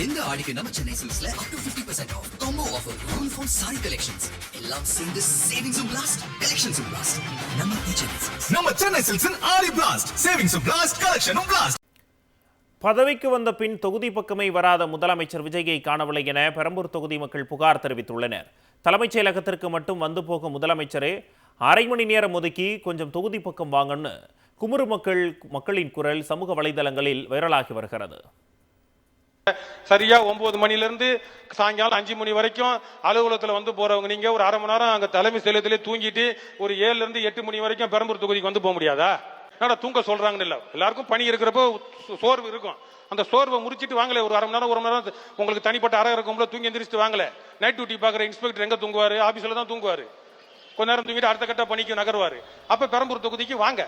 இந்த ஆடிக்கு நம்ம Chennai சில்க்ஸ்ல up to 50% off combo offer uniform saree collections எல்லாம் சேர்ந்து savings blast collections blast நம்ம சென்னை சில்க்ஸ் ஆடி blast savings blast collections blast. பதவிக்கு வந்த பின் தொகுதி பக்கமே வராத முதலமைச்சர் விஜயை காணவில்லை என பெரம்பூர் தொகுதி மக்கள் புகார் தெரிவித்துள்ளனர். தலைமைச் செயலகத்திற்கு மட்டும் வந்து போகும் முதலமைச்சரே அரை மணி நேரம் ஒதுக்கி கொஞ்சம் தொகுதி பக்கம் வாங்கன்னு குமுறு மக்களின் குரல் சமூக வலைதளங்களில் வைரலாகி வருகிறது. சரியா 9 மணிலிருந்து சாயங்காலம் 5 மணி வரைக்கும் அலுவலகத்தில் வந்து போறவங்க நீங்க ஒரு அரை மணி நேரம் அங்க தலைமை செயலகத்திலே தூங்கிட்டு ஒரு 7 இருந்து 8 மணி வரைக்கும் பெரம்பூர் தொகுதிக்கு வந்து போக முடியாதா? என்னடா தூங்க சொல்றாங்கன்னு இல்ல, எல்லாருக்கும் பணி இருக்கிறப்போ சோர்வு இருக்கும். அந்த சோர்வை முறிச்சிட்டு வாங்கல, ஒரு அரை மணி நேரம் 1 மணி நேரம் உங்களுக்கு தனிப்பட்ட அறை இருக்கும்போது தூங்கி எந்திரிச்சிட்டு வாங்கல. நைட் டியூட்டி பாக்குற இன்ஸ்பெக்டர் எங்க தூங்குவாரு? ஆபீஸ்ல தான் தூங்குவாரு. கொஞ்ச நேரம் தூங்கிட்டு அடுத்த கட்ட பணிக்கு நகர்வாரு. அப்ப பெரம்பூர் தொகுதிக்கு வாங்க.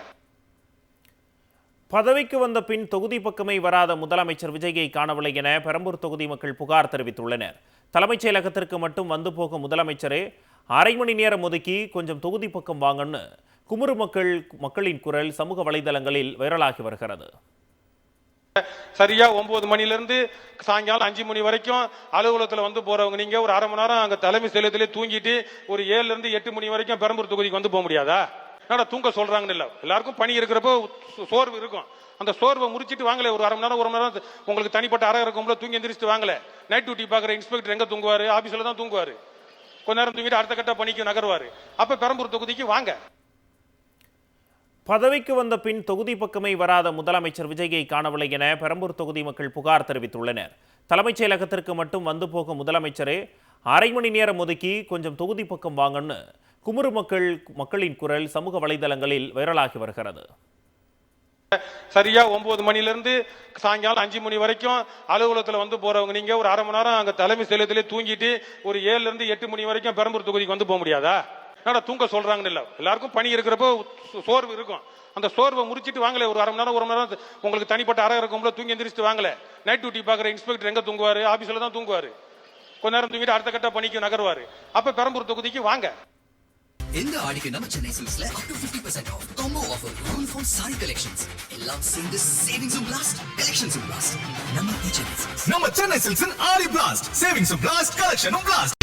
பதவிக்கு வந்த பின் தொகுதி பக்கமே வராத முதலமைச்சர் விஜயை காணவில்லை என பெரம்பூர் தொகுதி மக்கள் புகார் தெரிவித்துள்ளனர். தலைமைச் செயலகத்திற்கு மட்டும் வந்து போகும் முதலமைச்சரே அரை மணி நேரம் ஒதுக்கி கொஞ்சம் தொகுதி பக்கம் வாங்கன்னு குமுறு மக்களின் குரல் சமூக வலைதளங்களில் வைரலாகி வருகிறது. சரியா 9 மணிலிருந்து சாயங்காலம் 5 மணி வரைக்கும் அலுவலகத்தில் வந்து போறவங்க நீங்க ஒரு அரை மணி நேரம் அங்க தலைமை செயலகத்திலே தூங்கிட்டு ஒரு 7 இருந்து 8 மணி வரைக்கும் பெரம்பூர் தொகுதிக்கு வந்து போக முடியாதா? என்னடா தூங்க சொல்றாங்கன்னு இல்ல, எல்லாருக்கும் பணி இருக்கிறப்போ சோர்வு இருக்கும். அந்த சோர்வை முறிச்சிட்டு வாங்கல, ஒரு அரை மணி நேரம் 1 மணி நேரம் உங்களுக்கு தனிப்பட்ட அறை இருக்கும்போது தூங்கி எந்திரிச்சிட்டு வாங்கல. நைட் டியூட்டி பாக்குற இன்ஸ்பெக்டர் எங்க தூங்குவாரு? ஆபீஸ்ல தான் தூங்குவாரு. கொஞ்ச நேரம் தூங்கிட்டு அடுத்த கட்ட பணிக்கு நகர்வாரு. அப்ப பெரம்பூர் தொகுதிக்கு வாங்க. பதவிக்கு வந்த பின் தொகுதி பக்கமே வராத முதலமைச்சர் விஜயை காணவில்லை என பெரம்பூர் தொகுதி மக்கள் புகார் தெரிவித்துள்ளனர். தலைமைச் செயலகத்திற்கு மட்டும் வந்து போகும் முதலமைச்சரே அரை மணி நேரம் ஒதுக்கி கொஞ்சம் தொகுதி பக்கம் வாங்கன்னு குமுறு மக்களின் குரல் சமூக வலைதளங்களில் வைரலாகி வருகிறது. சரியா 9 மணிலிருந்து சாயங்காலம் 5 மணி வரைக்கும் அலுவலகத்தில் வந்து போறவங்க நீங்க ஒரு அரை மணி நேரம் அங்க தலைமை செயலகத்திலே தூங்கிட்டு ஒரு 7 இருந்து 8 மணி வரைக்கும் பெரம்பூர் தொகுதிக்கு வந்து போக முடியாதா? என்னடா தூங்க சொல்றாங்கன்னு இல்ல, எல்லாருக்கும் பணி இருக்கிறப்போ சோர்வு இருக்கும். அந்த சோர்வை முறிச்சிட்டு வாங்கல, ஒரு அரை மணி நேரம் 1 மணி நேரம் உங்களுக்கு தனிப்பட்ட அறை இருக்கும்போது தூங்கி எந்திரிச்சிட்டு வாங்கல. நைட் டியூட்டி பாக்குற இன்ஸ்பெக்டர் எங்க தூங்குவாரு? ஆபீஸ்ல தான் தூங்குவாரு. கொஞ்ச நேரம் தூங்கிட்டு அடுத்த கட்ட பணிக்கு நகர்வாரு. அப்ப பெரம்பூர் தொகுதிக்கு வாங்க. இந்த ஆடிக்கு நம்ம Chennai சில்க்ஸ்ல up to 50% off combo offer uniform saree collections எல்லாம் சேர்ந்து savings blast collections blast நம்ம சென்னை சில்க்ஸ் ஆடி blast savings blast collection blast.